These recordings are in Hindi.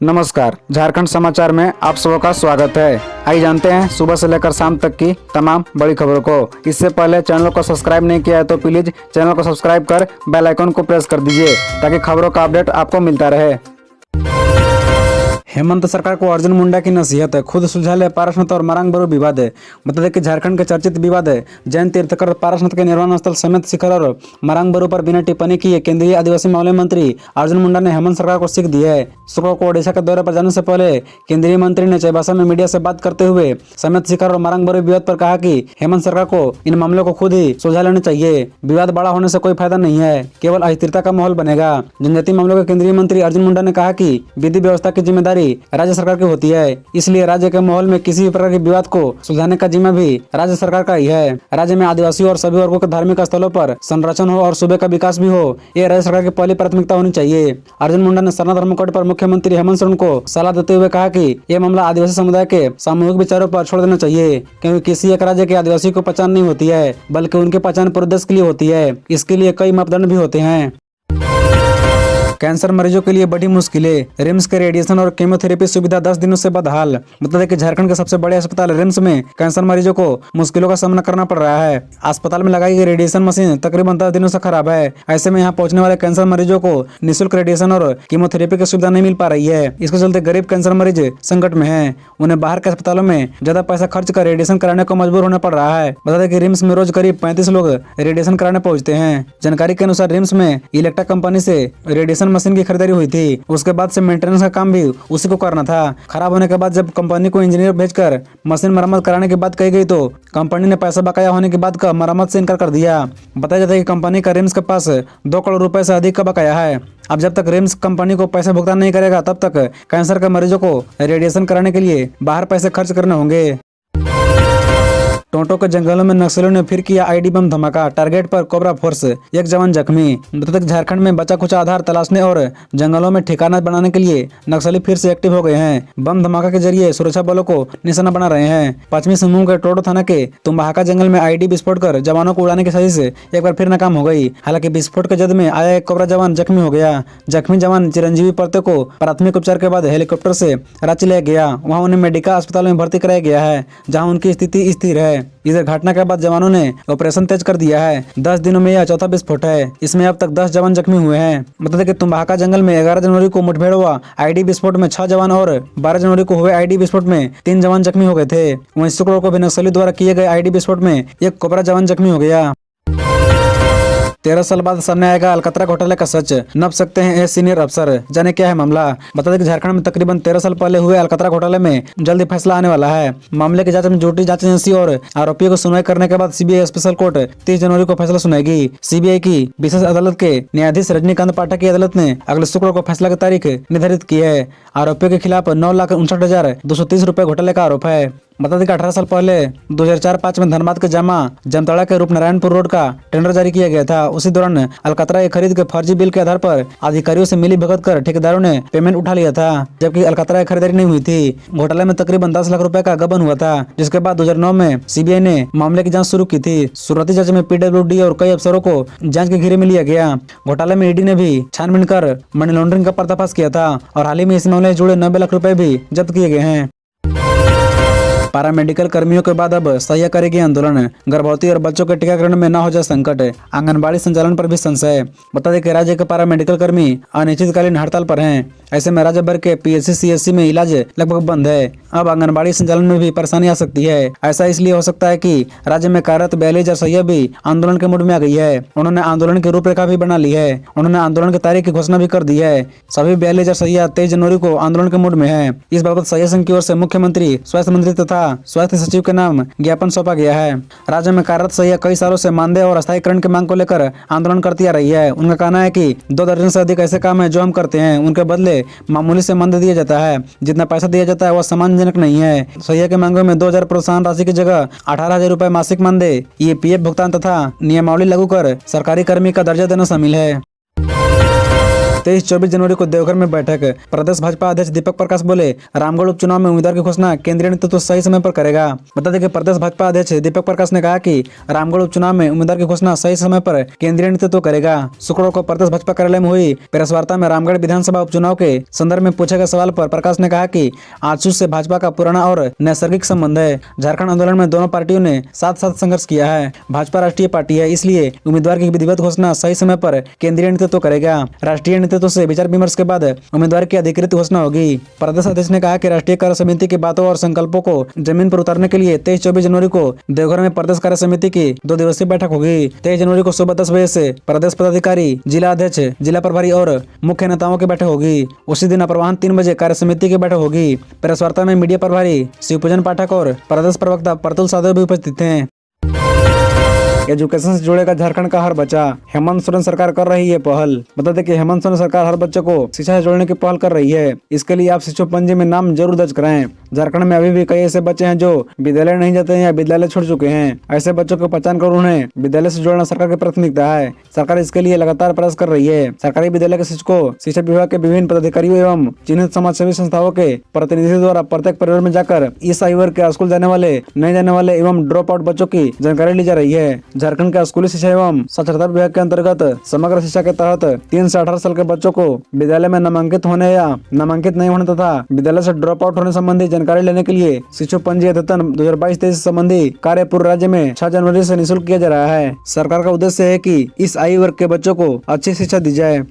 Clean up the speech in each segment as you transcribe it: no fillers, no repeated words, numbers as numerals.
नमस्कार, झारखंड समाचार में आप सबका स्वागत है। आइए जानते हैं सुबह से लेकर शाम तक की तमाम बड़ी खबरों को। इससे पहले चैनल को सब्सक्राइब नहीं किया है तो प्लीज चैनल को सब्सक्राइब कर बेल आइकन को प्रेस कर दीजिए ताकि खबरों का अपडेट आपको मिलता रहे। हेमंत सरकार को अर्जुन मुंडा की नसीहत है, खुद सुलझा ले पारसनाथ और मरांग बरू विवाद है। बता दें कि झारखंड के चर्चित विवाद है जैन तीर्थकर पारसनाथ के निर्वाण स्थल समेत शिखर और मरांग बरू पर बिना टिप्पणी किए केंद्रीय आदिवासी मामले मंत्री अर्जुन मुंडा ने हेमंत सरकार को सीख दी है। शुक्रवार को ओडिशा के दौरे पर जाने से पहले केंद्रीय मंत्री ने चाईबासा में मीडिया से बात करते हुए समेत शिखर और मरांग बरू विवाद पर कहा कि हेमंत सरकार को इन मामलों को खुद ही सुलझा लेना चाहिए। विवाद बड़ा होने से कोई फायदा नहीं है, केवल अस्थिरता का माहौल बनेगा। जनजातीय मामलों के केंद्रीय मंत्री अर्जुन मुंडा ने कहा कि विधि व्यवस्था की जिम्मेदारी राज्य सरकार की होती है, इसलिए राज्य के माहौल में किसी भी प्रकार के विवाद को सुलझाने का जिम्मा भी राज्य सरकार का ही है। राज्य में आदिवासी और सभी वर्गों के धार्मिक स्थलों पर संरक्षण हो और सूबे का विकास भी हो, ये राज्य सरकार की पहली प्राथमिकता होनी चाहिए। अर्जुन मुंडा ने सरना धर्मकोड पर मुख्यमंत्री हेमंत सोरेन को सलाह देते हुए कहा कि यह मामला आदिवासी समुदाय के सामूहिक विचारों पर छोड़ देना चाहिए, क्योंकि किसी एक राज्य के आदिवासी को पहचान नहीं होती है बल्कि उनकी पहचान पूरे देश के लिए होती है। इसके लिए कई मापदंड भी होते हैं। कैंसर मरीजों के लिए बड़ी मुश्किलें, रिम्स के रेडिएशन और केमोथेरेपी सुविधा 10 दिनों से बदहाल। बता दें कि झारखंड के सबसे बड़े अस्पताल रिम्स में कैंसर मरीजों को मुश्किलों का सामना करना पड़ रहा है। अस्पताल में लगाई गई रेडिएशन मशीन तकरीबन 10 दिनों से खराब है। ऐसे में यहाँ पहुंचने वाले कैंसर मरीजों को निःशुल्क रेडिएशन और कीमोथेरेपी की सुविधा नहीं मिल पा रही है। इसके चलते गरीब कैंसर मरीज संकट में है, उन्हें बाहर के अस्पतालों में ज्यादा पैसा खर्च कर रेडिएशन कराने को मजबूर होना पड़ रहा है। बता दें कि रिम्स में रोज करीब 35 लोग रेडिएशन कराने पहुंचते हैं। जानकारी के अनुसार रिम्स में इलेक्ट्रा कंपनी से रेडिएशन मशीन की खरीदारी हुई थी, उसके बाद से मेंटेनेंस का काम भी उसी को करना था। खराब होने के बाद जब कंपनी को इंजीनियर भेजकर मशीन मरम्मत कराने की बात कही गई तो कंपनी ने पैसा बकाया होने के बाद का मरम्मत से इनकार कर दिया। बताया जाता है कि कंपनी का रिम्स के पास 2 करोड़ रुपए से अधिक का बकाया है। अब जब तक रिम्स कंपनी को पैसे भुगतान नहीं करेगा तब तक कैंसर के मरीजों को रेडिएशन कराने के लिए बाहर पैसे खर्च करने होंगे। टोंटो के जंगलों में नक्सलियों ने फिर किया आईडी बम धमाका, टारगेट पर कोबरा फोर्स, एक जवान जख्मी। तक झारखंड में बचा कुचा आधार तलाशने और जंगलों में ठिकाना बनाने के लिए नक्सली फिर से एक्टिव हो गए हैं। बम धमाका के जरिए सुरक्षा बलों को निशाना बना रहे हैं। पश्चिमी सिंहभूम के टोंटो थाना के तुम्बाहाका जंगल में आईडी विस्फोट कर जवानों को उड़ाने की साजिश एक बार फिर नाकाम हो गई। हालांकि विस्फोट के जद में आया एक कोबरा जवान जख्मी हो गया। जख्मी जवान चिरंजीवी परते को प्राथमिक उपचार के बाद हेलीकॉप्टर से रांची लाया गया। वहाँ उन्हें मेडिकल अस्पताल में भर्ती कराया गया है, जहाँ उनकी स्थिति स्थिर है। इधर घटना के बाद जवानों ने ऑपरेशन तेज कर दिया है। 10 दिनों में यह चौथा विस्फोट है। इसमें अब तक 10 जवान जख्मी हुए हैं। बता दें कि तुम्बाहाका जंगल में 11 जनवरी को मुठभेड़ हुआ आईडी विस्फोट में 6 जवान और 12 जनवरी को हुए आईडी विस्फोट में 3 जवान जख्मी हो गए थे। वहीं शुक्रवार को भी नक्सली द्वारा किए गए आईडी विस्फोट में एक कोबरा जवान जख्मी हो गया। 13 साल बाद सामने आएगा अलकतरा घोटाले का सच, नप सकते हैं ये सीनियर अफसर। जाने क्या है मामला। बता दें कि झारखंड में तकरीबन 13 साल पहले हुए अलकतरा घोटाले में जल्दी फैसला आने वाला है। मामले की जांच में जुटी जांच एजेंसी और आरोपियों को सुनवाई करने के बाद सीबीआई स्पेशल कोर्ट 30 जनवरी को फैसला सुनाएगी। सीबीआई की विशेष अदालत के न्यायाधीश रजनीकांत पाठक की अदालत ने अगले शुक्रवार को फैसला की तारीख निर्धारित की है। आरोपियों के खिलाफ 9,59,230 रुपए घोटाले का आरोप है। बता दें कि 18 साल पहले 2004-05 में धनबाद के जामताड़ा के रूपनारायणपुर रोड का टेंडर जारी किया गया था। उसी दौरान अलकतरा की खरीद के फर्जी बिल के आधार पर अधिकारियों से मिली भगत कर ठेकेदारों ने पेमेंट उठा लिया था, जबकि अलकतरा की खरीदारी नहीं हुई थी। घोटाले में तकरीबन 10 लाख रुपए का गबन हुआ था, जिसके बाद 2009 में सीबीआई ने मामले की जाँच शुरू की थी। शुरुआती जाँच में PWD और कई अफसरों को जाँच के घेरे में लिया गया। घोटाले में ईडी ने भी छानबीन कर मनी लॉन्ड्रिंग का पर्दाफाश किया था और हाल ही में इस मामले से जुड़े 90 लाख रुपए भी जब्त किए गए हैं। पैरामेडिकल कर्मियों के बाद अब सह्या करेगी आंदोलन, गर्भवती और बच्चों के टीकाकरण में न हो जाए संकट, आंगनबाड़ी संचालन पर भी संशय। बता दें कि राज्य के पैरामेडिकल कर्मी अनिश्चितकालीन हड़ताल पर हैं। ऐसे में राज्य भर के PSC CSC में इलाज लगभग बंद है। अब आंगनबाड़ी संचालन में भी परेशानी आ सकती है। ऐसा इसलिए हो सकता है कि राज्य में कार्यरत 42,000 सहिया भी आंदोलन के मूड में आ गई है। उन्होंने आंदोलन की रूपरेखा भी बना ली है। उन्होंने आंदोलन की तारीख की घोषणा भी कर दी है। सभी 42,000 सहिया 23 जनवरी को आंदोलन के मूड में है। इस बाबत सहिया संघ की ओर से मुख्यमंत्री, स्वास्थ्य मंत्री तथा स्वास्थ्य सचिव के नाम ज्ञापन सौंपा गया है। राज्य में कार्यरत सहिया कई सालों से मानदेय और अस्थायीकरण की मांग को लेकर आंदोलन करती आ रही है। उनका कहना है कि 2 दर्जन से अधिक ऐसे काम है जो हम करते हैं, उनके बदले मामूली से मानदेय दिया जाता है। जितना पैसा दिया जाता है वह सम्मानजनक नहीं है। सहिया की मांगों में 2,000 प्रोत्साहन राशि की जगह 18,000 रुपए मासिक मानदेय, EPF भुगतान तथा नियमावली लागू कर सरकारी कर्मी का दर्जा देना शामिल है। 23-24 जनवरी को देवघर में बैठक। प्रदेश भाजपा अध्यक्ष दीपक प्रकाश बोले, रामगढ़ उपचुनाव में उम्मीदवार की घोषणा केंद्रीय नेतृत्व सही समय पर करेगा। बता दें कि प्रदेश भाजपा अध्यक्ष दीपक प्रकाश ने कहा कि रामगढ़ उपचुनाव में उम्मीदवार की घोषणा सही समय पर केंद्रीय नेतृत्व करेगा। शुक्रवार को प्रदेश भाजपा कार्यालय में हुई प्रेस वार्ता में रामगढ़ विधानसभा उपचुनाव के संदर्भ में पूछे गए सवाल पर प्रकाश ने कहा कि आजसू से भाजपा का पुराना और नैसर्गिक संबंध है। झारखंड आंदोलन में दोनों पार्टियों ने साथ साथ संघर्ष किया है। भाजपा राष्ट्रीय पार्टी है, इसलिए उम्मीदवार की विधिवत घोषणा सही समय पर केंद्रीय नेतृत्व करेगा। राष्ट्रीय नेतृत्व से विचार विमर्श के बाद उम्मीदवार की अधिकृत घोषणा होगी। प्रदेश अध्यक्ष ने कहा कि राष्ट्रीय कार्य समिति की बातों और संकल्पों को जमीन पर उतारने के लिए 23-24 जनवरी को देवघर में प्रदेश कार्य समिति की 2 दिवसीय बैठक होगी। 23 जनवरी को सुबह 10 बजे से प्रदेश पदाधिकारी, जिला अध्यक्ष, जिला प्रभारी और मुख्य नेताओं की बैठक होगी। उसी दिन अपराह्न 3 बजे कार्य समिति की बैठक होगी। प्रेस वार्ता में मीडिया प्रभारी शिवपूजन पाठक और प्रदेश प्रवक्ता प्रतुल साधव भी उपस्थित थे। एजुकेशन से जुड़ेगा झारखंड का हर बच्चा, हेमंत सोरेन सरकार कर रही है पहल। बता दें कि हेमंत सोरेन सरकार हर बच्चे को शिक्षा से जोड़ने की पहल कर रही है। इसके लिए आप शिक्षक पंजी में नाम जरूर दर्ज कराएं। झारखंड में अभी भी कई ऐसे बच्चे हैं जो विद्यालय नहीं जाते हैं या विद्यालय छोड़ चुके हैं। ऐसे बच्चों को पहचान कर उन्हें विद्यालय से जोड़ना सरकार की प्राथमिकता है। सरकार इसके लिए लगातार प्रयास कर रही है। सरकारी विद्यालय के शिक्षकों, शिक्षा विभाग के विभिन्न पदाधिकारियों एवं चिन्हित समाजसेवी संस्थाओं के प्रतिनिधियों द्वारा प्रत्येक परिवार में जाकर इस आयु वर्ग के स्कूल जाने वाले, नहीं जाने वाले एवं ड्रॉप आउट बच्चों की जानकारी ली जा रही है। झारखंड के स्कूली शिक्षा एवं साक्षरता विभाग के अंतर्गत समग्र शिक्षा के तहत 3 से 18 साल के बच्चों को विद्यालय में नामांकित होने या नामांकित नहीं होने तथा विद्यालय से ड्रॉप आउट होने संबंधी जानकारी लेने के लिए शिक्षक पंजी अद्यतन 2022-23 संबंधी कार्य पूरे राज्य में 6 जनवरी से निःशुल्क किया जा रहा है। सरकार का उद्देश्य है कि इस आयु वर्ग के बच्चों को अच्छी शिक्षा दी जाए।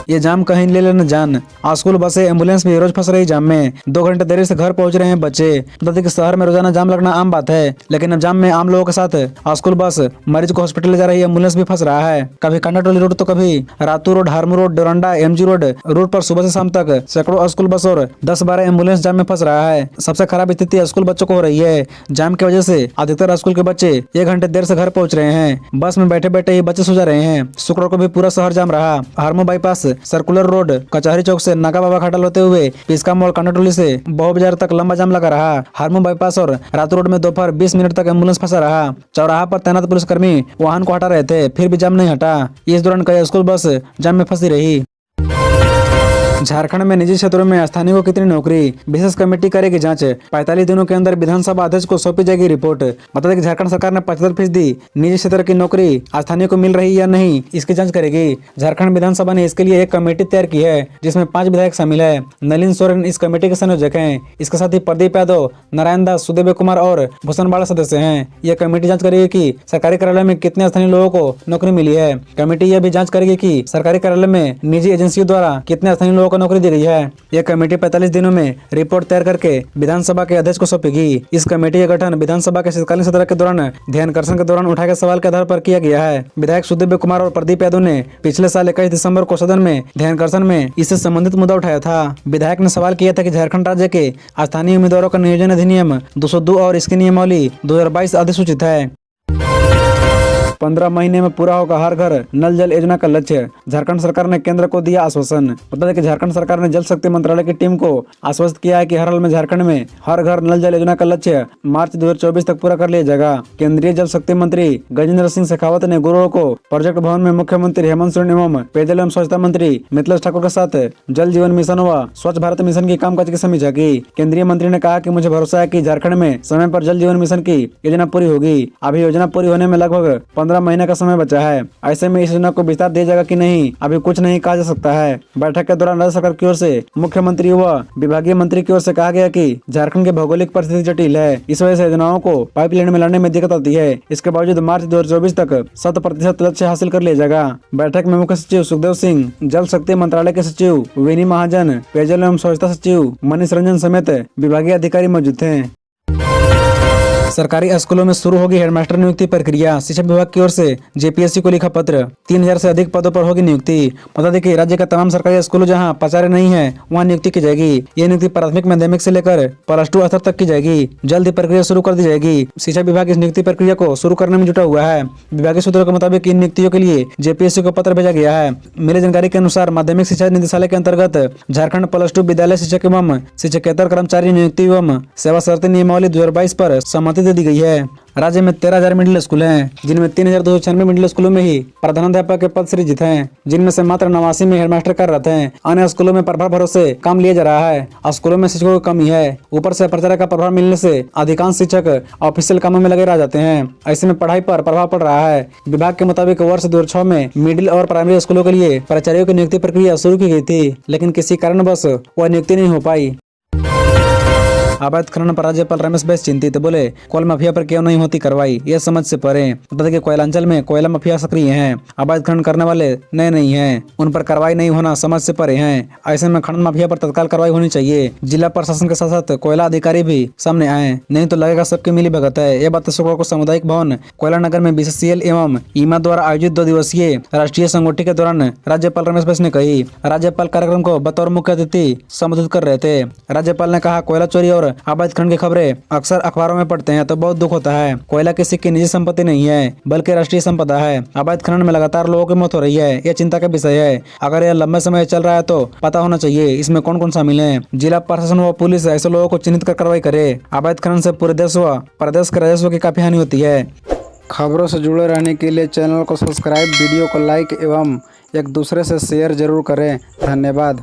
ये जाम कहीं ले लेना जान, स्कूल बसें, एम्बुलेंस भी रोज फंस रही जाम में। 2 घंटे देरी से घर पहुंच रहे हैं बच्चे। बता दें कि शहर में रोजाना जाम लगना आम बात है, लेकिन अब जाम में आम लोगों के साथ स्कूल बस, मरीज को हॉस्पिटल ले जा रही एम्बुलेंस भी फंस रहा है। कभी कांडाटोली रोड तो कभी Ratu road, Harmu road, Doranda, MG road पर सुबह से शाम तक सैकड़ों स्कूल बस और 10-12 एम्बुलेंस जाम में फंस रहा है। सबसे खराब स्थिति स्कूल बच्चों को हो रही है। जाम की वजह से अधिकतर स्कूल के बच्चे 1 घंटे देर से घर पहुंच रहे हैं। बस में बैठे बैठे ही बच्चे सो जा रहे हैं। शुक्रवार को भी पूरा शहर जाम रहा। हारमू बाईपास, सर्कुलर रोड, कचहरी चौक से नागा बाबा घाटल होते हुए पिस्का मोड़, कांडाटोली से बहु बाजार तक लंबा जाम लगा रहा। हारमू बाईपास और रातू रोड में दोपहर 20 मिनट तक एम्बुलेंस फंसा रहा। चौराहा पर तैनात पुलिसकर्मी वाहन को हटा रहे थे, फिर भी जाम नहीं हटा। इस दौरान कई स्कूल बस जाम में फंसी रही। झारखंड में निजी क्षेत्रों में स्थानीय को कितनी नौकरी, विशेष कमेटी करेगी जांच। 45 दिनों के अंदर विधानसभा अध्यक्ष को सौंपी जाएगी रिपोर्ट। बता दें कि झारखंड सरकार ने 75% निजी क्षेत्र की नौकरी स्थानीय को मिल रही या नहीं, इसकी जांच करेगी। झारखंड विधानसभा ने इसके लिए एक कमेटी तैयार की है, जिसमें 5 विधायक शामिल है। नलिन सोरेन इस कमेटी के संयोजक हैं। इसके साथ ही प्रदीप यादव, नारायण दास, सुदेव कुमार और भूषण बाड़ा सदस्य हैं। यह कमेटी जाँच करेगी कि सरकारी कार्यालय में कितने स्थानीय लोगों को नौकरी मिली है। कमेटी यह भी जाँच करेगी कि सरकारी कार्यालय में निजी एजेंसियों द्वारा कितने स्थानीय लोगों को नौकरी दी गई है। यह कमेटी 45 दिनों में रिपोर्ट तैयार करके विधानसभा के अध्यक्ष को सौंपेगी। इस कमेटी का गठन विधानसभा के शीतकालीन सत्र के दौरान ध्यानाकर्षण के दौरान उठाए गए सवाल के आधार पर किया गया है। विधायक सुदेव कुमार और प्रदीप यादव ने पिछले साल 21 दिसंबर को सदन में ध्यानाकर्षण में इससे संबंधित मुद्दा उठाया था। विधायक ने सवाल किया था कि झारखंड राज्य के स्थानीय उम्मीदवारों का नियोजन अधिनियम 202 और इसकी नियमावली 2022 अधिसूचित है। 15 महीने में पूरा होगा हर घर नल जल योजना का लक्ष्य, झारखंड सरकार ने केंद्र को दिया आश्वासन। बता दें कि झारखंड सरकार ने जल शक्ति मंत्रालय की टीम को आश्वस्त किया है कि हर हाल में झारखंड में हर घर नल जल योजना का लक्ष्य मार्च 2024 तक पूरा कर लिया जाएगा। केंद्रीय जल शक्ति मंत्री गजेंद्र सिंह शेखावत ने गुरुवार को प्रोजेक्ट भवन में मुख्यमंत्री हेमंत सोरेन एवं पेयजल एवं स्वच्छता मंत्री मिथिलेश ठाकुर के साथ जल जीवन मिशन व स्वच्छ भारत मिशन की कामकाज की समीक्षा की। केंद्रीय मंत्री ने कहा कि मुझे भरोसा है कि झारखंड में समय पर जल जीवन मिशन की योजना पूरी होगी। अभी योजना पूरी होने में लगभग 15 महीने का समय बचा है। ऐसे में इस योजना को विस्तार दिया जाएगा कि नहीं, अभी कुछ नहीं कहा जा सकता है। बैठक के दौरान राज्य सरकार की ओर से मुख्यमंत्री व विभागीय मंत्री की ओर से कहा गया कि झारखंड की भौगोलिक परिस्थिति जटिल है, इस वजह से योजनाओं को पाइपलाइन में लाने में दिक्कत आती है। इसके बावजूद मार्च 2024 तक 100% लक्ष्य हासिल कर लिया जाएगा। बैठक में मुख्य सचिव सुखदेव सिंह, जल शक्ति मंत्रालय के सचिव विनी महाजन, पेयजल एवं स्वच्छता सचिव मनीष रंजन समेत विभागीय अधिकारी मौजूद थे। सरकारी स्कूलों में शुरू होगी हेडमास्टर नियुक्ति प्रक्रिया, शिक्षा विभाग की ओर से जेपीएससी को लिखा पत्र। 3000 से अधिक पदों पर होगी नियुक्ति। बता दें कि राज्य के तमाम सरकारी स्कूलों जहां प्राचार्य नहीं है वहां नियुक्ति की जाएगी। ये नियुक्ति प्राथमिक माध्यमिक से लेकर +2 स्तर तक की जाएगी। जल्द ही प्रक्रिया शुरू कर दी जाएगी। शिक्षा विभाग इस नियुक्ति प्रक्रिया को शुरू करने में जुटा हुआ है। विभागीय सूत्रों के मुताबिक इन नियुक्तियों के लिए जेपीएससी को पत्र भेजा गया है। मिली जानकारी के अनुसार माध्यमिक शिक्षा निदेशालय के अंतर्गत झारखंड +2 विद्यालय शिक्षक एवं शिक्षकेतर कर्मचारी नियुक्ति एवं सेवा शर्ती नियमावली 2022 पर सहमति अनुमति दे दी गई है। राज्य में 13,000 मिडिल स्कूल हैं, जिनमें 3,296 मिडिल स्कूलों में ही प्रधानाध्यापक के पद सृजित हैं, जिनमें से मात्र 89 में हेडमास्टर कार्यरत हैं। अन्य स्कूलों में प्रभार भरोसे काम लिया जा रहा है। स्कूलों में शिक्षकों की कमी है। ऊपर से प्रचार का प्रभाव मिलने से अधिकांश शिक्षक ऑफिशियल कामों में लगे रह जाते हैं। ऐसे में पढ़ाई पर प्रभाव पड़ रहा है। विभाग के मुताबिक वर्ष 2006 में मिडिल और प्राइमरी स्कूलों के लिए प्राचार्यों की नियुक्ति प्रक्रिया शुरू की गई थी, लेकिन किसी कारणवश वह नियुक्ति नहीं हो पाई। अवैध खनन पर राज्यपाल रमेश बैस चिंतित, बोले कोयला माफिया पर क्यों नहीं होती कार्रवाई, यह समझ से परे। बता दें कि कोयलांचल में कोयला माफिया सक्रिय हैं। अवैध खनन करने वाले नए नहीं हैं, उन पर कार्रवाई नहीं होना समझ से परे हैं। ऐसे में खनन माफिया पर तत्काल कार्रवाई होनी चाहिए। जिला प्रशासन के साथ साथ कोयला अधिकारी भी सामने आए, नहीं तो लगेगा सबकी मिली भगत है। यह बात शुक्रवार को सामुदायिक भवन कोयला नगर में BCCL एवं ईमा द्वारा आयोजित 2 दिवसीय राष्ट्रीय संगोष्ठी के दौरान राज्यपाल रमेश बैस ने कही। राज्यपाल कार्यक्रम को बतौर मुख्य अतिथि संबोधित कर रहे थे। राज्यपाल ने कहा, कोयला चोरी और अवैध खनन की खबरें अक्सर अखबारों में पढ़ते हैं तो बहुत दुख होता है। कोयला किसी की निजी संपत्ति नहीं है, बल्कि राष्ट्रीय संपदा है। अवैध खनन में लगातार लोगों की मौत हो रही है, यह चिंता का विषय है। अगर यह लंबे समय चल रहा है तो पता होना चाहिए इसमें कौन कौन शामिल है। जिला प्रशासन व पुलिस ऐसे लोगों को चिन्हित कर कार्रवाई करे। अवैध खनन से पूरे देश व प्रदेश के राजस्व की काफी हानि होती है। खबरों से जुड़े रहने के लिए चैनल को सब्सक्राइब, वीडियो को लाइक एवं एक दूसरे से शेयर जरूर करें। धन्यवाद।